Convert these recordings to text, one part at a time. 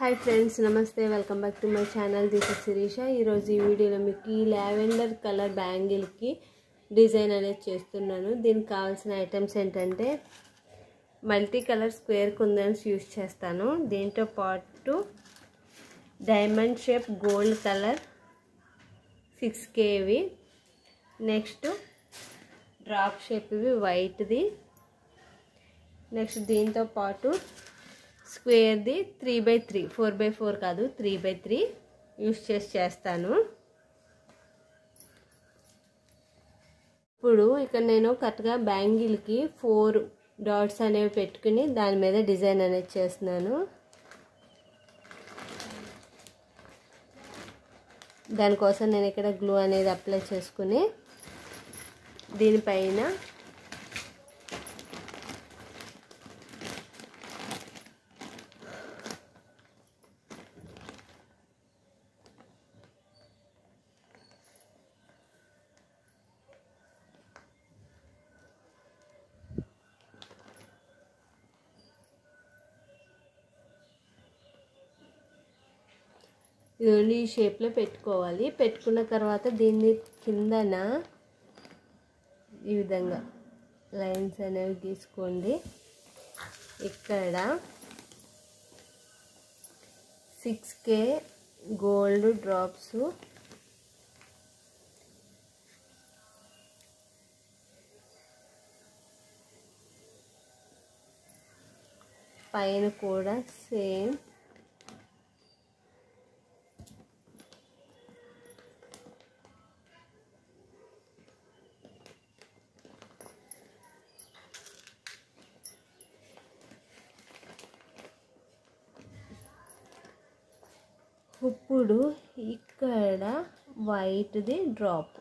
हाय friends नमस्ते welcome back to my channel this is Shirisha ఈ వీడియోలో మీకు ఈ లావెండర్ కలర్ బ్యాంగిల్ కి డిజైన్ అనేది చేస్తున్నాను। దీనికి కావాల్సిన ఐటమ్స్ ఏంటంటే multi colour square kundans use చేస్తాను। దీంతో పాటు diamond shape gold colour 6 kV, next drop shape ఇవి వైట్ ది, నెక్స్ట్ దీంతో పాటు స్క్వేర్ ది 3x3 4x4 కాదు 3x3 యూస్ చేస్తాను। ఇప్పుడు ఇక్కడ నేను కరెక్ట్గా బ్యాంగిల్ కి 4 డాట్స్ అనేవి పెట్టుకుని దాని మీద డిజైన్ అనేది చేస్తున్నాను। దానికోసం నేను ఇక్కడ గ్లూ అనేది అప్లై చేసుకుని దీనిపైన ఈ షేప్ లో పెట్టుకోవాలి। పెట్టుకున్న తర్వాత దీన్ని కిందన ఈ విధంగా లైన్స్ అనేవి గీసుకోండి। ఇక్కడ 6K గోల్డ్ డ్రాప్స్, పైన కూడా సేమ్ ఇప్పుడు ఇక్కడ వైట్ ది డ్రాప్,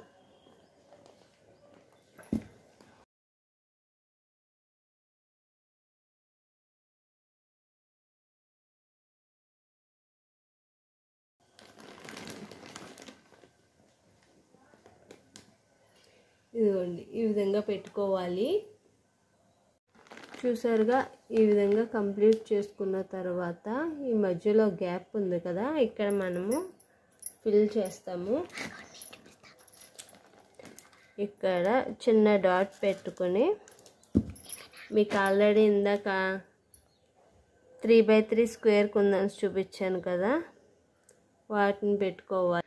ఇదిగోండి ఈ విధంగా పెట్టుకోవాలి। చూసారుగా ఈ విధంగా కంప్లీట్ చేసుకున్న తర్వాత ఈ మధ్యలో గ్యాప్ ఉంది కదా, ఇక్కడ మనము ఫిల్ చేస్తాము। ఇక్కడ చిన్న డాట్ పెట్టుకొని మీకు ఆల్రెడీ ఇందాక 3x3 స్క్వేర్ కుందన్స్ చూపించాను కదా, వాటిని పెట్టుకోవాలి।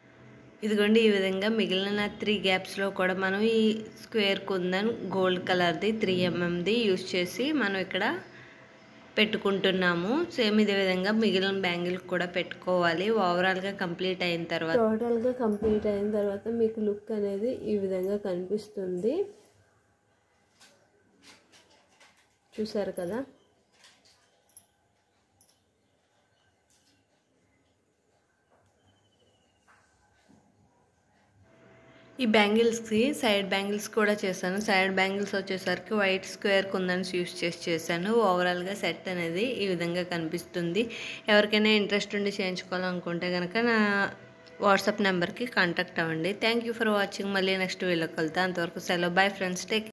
ఇదిగోండి ఈ విధంగా మిగిలిన 3 గ్యాప్స్లో కూడా మనం ఈ స్క్వేర్ కుందన్ గోల్డ్ కలర్ది 3 mm ది యూస్ చేసి మనం ఇక్కడ పెట్టుకుంటున్నాము। సేమ్ ఇదే విధంగా మిగిలిన బ్యాంగిల్ కూడా పెట్టుకోవాలి। ఓవరాల్గా కంప్లీట్ అయిన తర్వాత టోటల్గా కంప్లీట్ అయిన తర్వాత మీకు లుక్ అనేది ఈ విధంగా కనిపిస్తుంది। చూసారు కదా, ఈ బ్యాంగిల్స్ కి సైడ్ బ్యాంగిల్స్ కూడా చేశాను। సైడ్ బ్యాంగిల్స్ వచ్చేసరికి వైట్ స్క్వేర్ కుందన్స్ యూస్ చేశాను। ఓవరాల్ గా సెట్ అనేది ఈ విధంగా కనిపిస్తుంది। ఎవరికైనా ఇంట్రెస్ట్ ఉండి చేయించుకోవాలనుకుంటే కనుక నా వాట్సాప్ నెంబర్ కి కాంటాక్ట్ అవ్వండి। Thank you for watching. మళ్ళీ నెక్స్ట్ వీడియోలో కలుద్దాం। అంతవరకు సెలవు, బై ఫ్రెండ్స్, టేక్